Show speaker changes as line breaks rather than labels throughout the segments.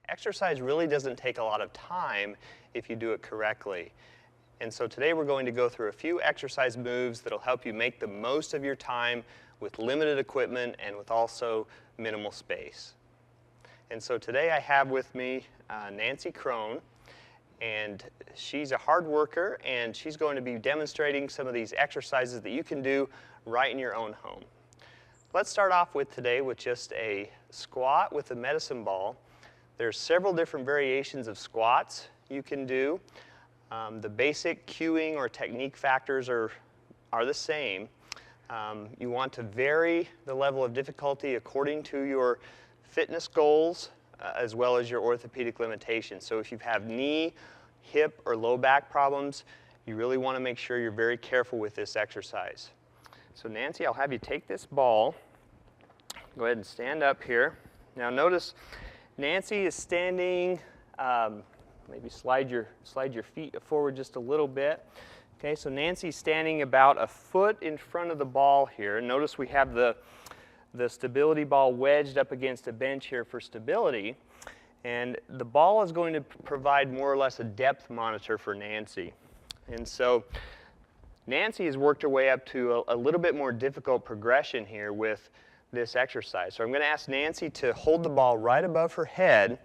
Exercise really doesn't take a lot of time if you do it correctly. And so today we're going to go through a few exercise moves that'll help you make the most of your time with limited equipment and with also minimal space. And so today I have with me Nancy Crone, and she's a hard worker, and she's going to be demonstrating some of these exercises that you can do right in your own home. Let's start off with today with just a squat with a medicine ball. There's several different variations of squats you can do. The basic cueing or technique factors are the same. You want to vary the level of difficulty according to your fitness goals as well as your orthopedic limitations. So if you have knee, hip, or low back problems, you really want to make sure you're very careful with this exercise. So Nancy, I'll have you take this ball. Go ahead and stand up here. Now notice Nancy is standing, maybe slide your feet forward just a little bit. Okay, so Nancy's standing about a foot in front of the ball here. Notice we have the stability ball wedged up against a bench here for stability. And the ball is going to provide more or less a depth monitor for Nancy. And so Nancy has worked her way up to a little bit more difficult progression here with this exercise. So I'm going to ask Nancy to hold the ball right above her head.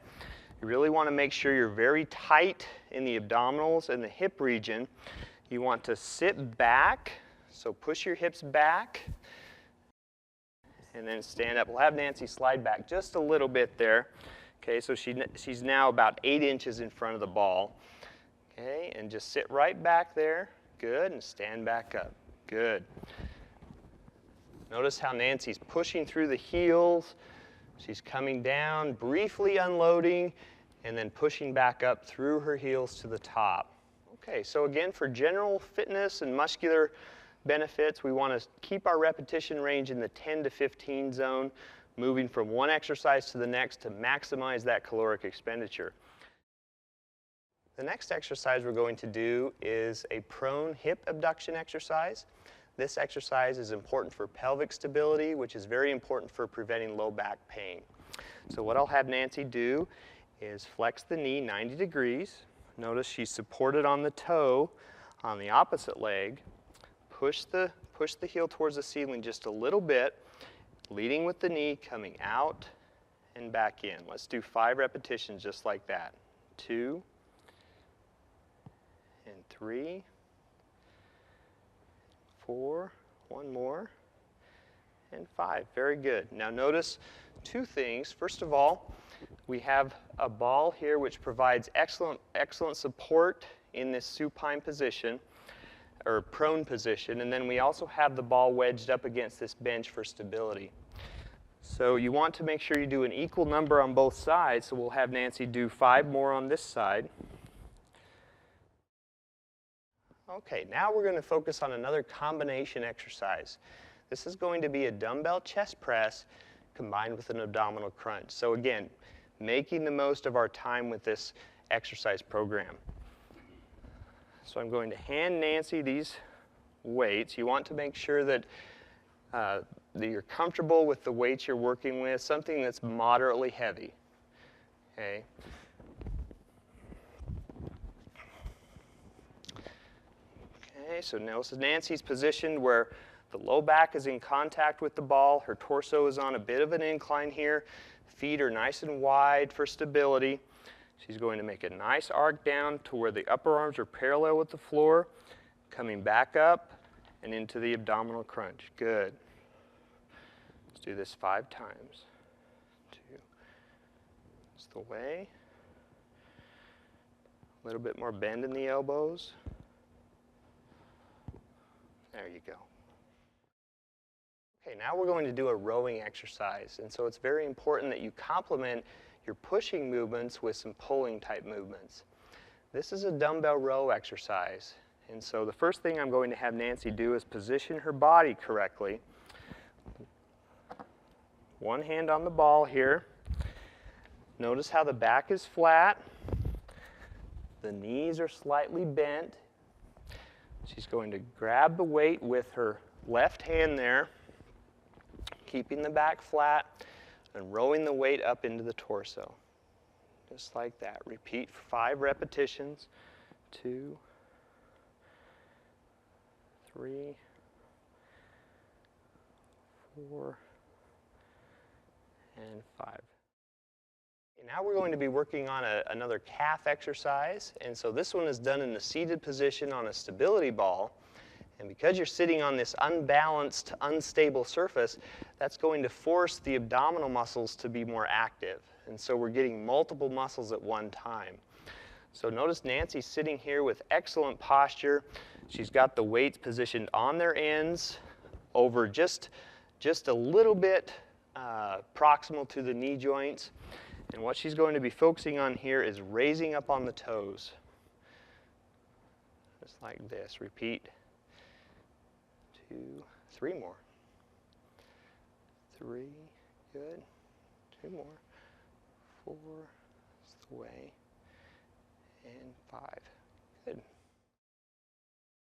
You really want to make sure you're very tight in the abdominals and the hip region. You want to sit back, so push your hips back, and then stand up. We'll have Nancy slide back just a little bit there. Okay, so she's now about 8 inches in front of the ball. Okay, and just sit right back there. Good, and stand back up. Good. Notice how Nancy's pushing through the heels. She's coming down, briefly unloading, and then pushing back up through her heels to the top. Okay, so again, for general fitness and muscular benefits, we want to keep our repetition range in the 10 to 15 zone, moving from one exercise to the next to maximize that caloric expenditure. The next exercise we're going to do is a prone hip abduction exercise. This exercise is important for pelvic stability, which is very important for preventing low back pain. So what I'll have Nancy do is flex the knee 90 degrees. Notice she's supported on the toe on the opposite leg. Push the heel towards the ceiling just a little bit, leading with the knee, coming out and back in. Let's do 5 repetitions just like that. 2 and 3. 4, one more, and 5. Very good. Now notice 2 things. First of all, we have a ball here which provides excellent support in this supine position, or prone position, and then we also have the ball wedged up against this bench for stability. So you want to make sure you do an equal number on both sides, so we'll have Nancy do 5 more on this side. Okay, now we're going to focus on another combination exercise. This is going to be a dumbbell chest press combined with an abdominal crunch. So again, making the most of our time with this exercise program. So I'm going to hand Nancy these weights. You want to make sure that you're comfortable with the weights you're working with, something that's moderately heavy. Okay. Okay, so now this is Nancy's positioned where the low back is in contact with the ball. Her torso is on a bit of an incline here. Feet are nice and wide for stability. She's going to make a nice arc down to where the upper arms are parallel with the floor, coming back up and into the abdominal crunch. Good. Let's do this 5 times. 2. That's the way. A little bit more bend in the elbows. There you go. Okay, now we're going to do a rowing exercise, and so it's very important that you complement your pushing movements with some pulling type movements. This is a dumbbell row exercise, and so the first thing I'm going to have Nancy do is position her body correctly. One hand on the ball here. Notice how the back is flat. The knees are slightly bent. She's going to grab the weight with her left hand there, keeping the back flat and rowing the weight up into the torso. Just like that. Repeat for 5 repetitions. 2, 3, 4, and 5. And now we're going to be working on another calf exercise. And so this one is done in the seated position on a stability ball. And because you're sitting on this unbalanced, unstable surface, that's going to force the abdominal muscles to be more active. And so we're getting multiple muscles at one time. So notice Nancy's sitting here with excellent posture. She's got the weights positioned on their ends over just a little bit proximal to the knee joints. And what she's going to be focusing on here is raising up on the toes. Just like this. Repeat. 2, 3 more. 3, good. 2 more. 4, that's the way. And 5, good.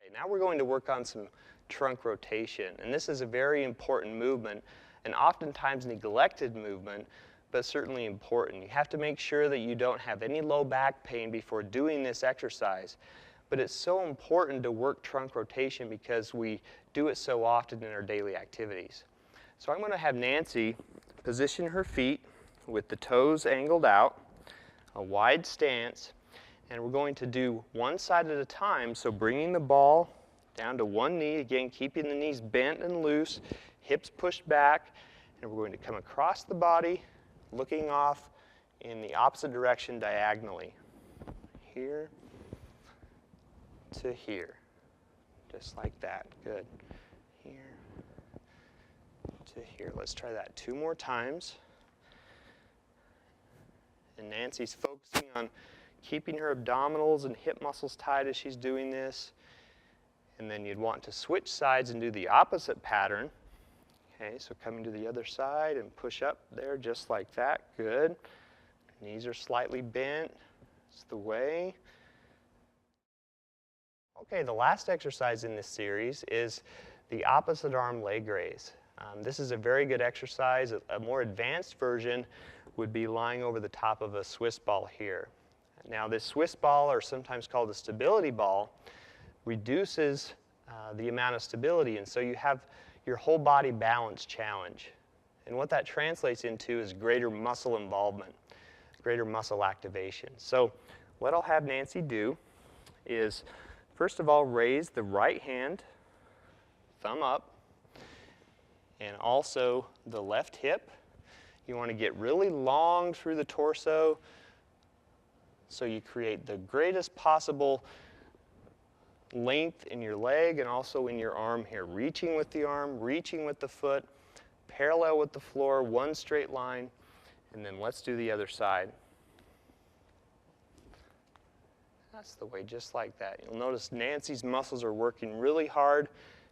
Okay, now we're going to work on some trunk rotation. And this is a very important movement, and oftentimes neglected movement, but certainly important. You have to make sure that you don't have any low back pain before doing this exercise. But it's so important to work trunk rotation because we do it so often in our daily activities. So I'm going to have Nancy position her feet with the toes angled out, a wide stance, and we're going to do one side at a time, so bringing the ball down to one knee, again keeping the knees bent and loose, hips pushed back, and we're going to come across the body, looking off in the opposite direction diagonally. Here to here, just like that. Good. Here to here. Let's try that 2 more times. And Nancy's focusing on keeping her abdominals and hip muscles tight as she's doing this. And then you'd want to switch sides and do the opposite pattern. Okay, so coming to the other side and push up there just like that. Good. Knees are slightly bent. It's the way. Okay, the last exercise in this series is the opposite arm leg raise. This is a very good exercise. A more advanced version would be lying over the top of a Swiss ball here. Now this Swiss ball, or sometimes called a stability ball, reduces the amount of stability, and so you have your whole body balance challenge. And what that translates into is greater muscle involvement, greater muscle activation. So what I'll have Nancy do is, first of all, raise the right hand, thumb up, and also the left hip. You want to get really long through the torso so you create the greatest possible length in your leg and also in your arm here. Reaching with the arm, reaching with the foot, parallel with the floor, one straight line, and then let's do the other side. That's the way, just like that. You'll notice Nancy's muscles are working really hard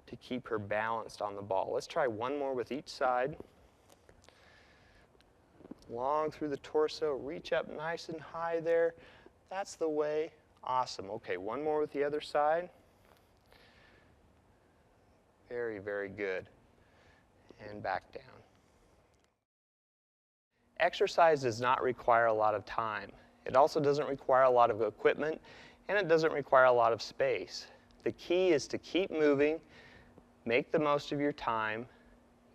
to keep her balanced on the ball. Let's try one more with each side. Long through the torso, reach up nice and high there. That's the way. Awesome. Okay, one more with the other side. Very, very good. And back down. Exercise does not require a lot of time. It also doesn't require a lot of equipment, and it doesn't require a lot of space. The key is to keep moving, make the most of your time,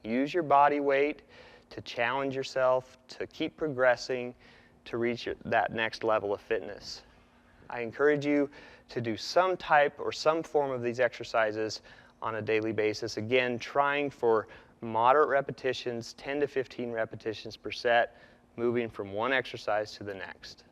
use your body weight to challenge yourself, to keep progressing, to reach that next level of fitness. I encourage you to do some type or some form of these exercises on a daily basis. Again, trying for moderate repetitions, 10 to 15 repetitions per set, moving from one exercise to the next.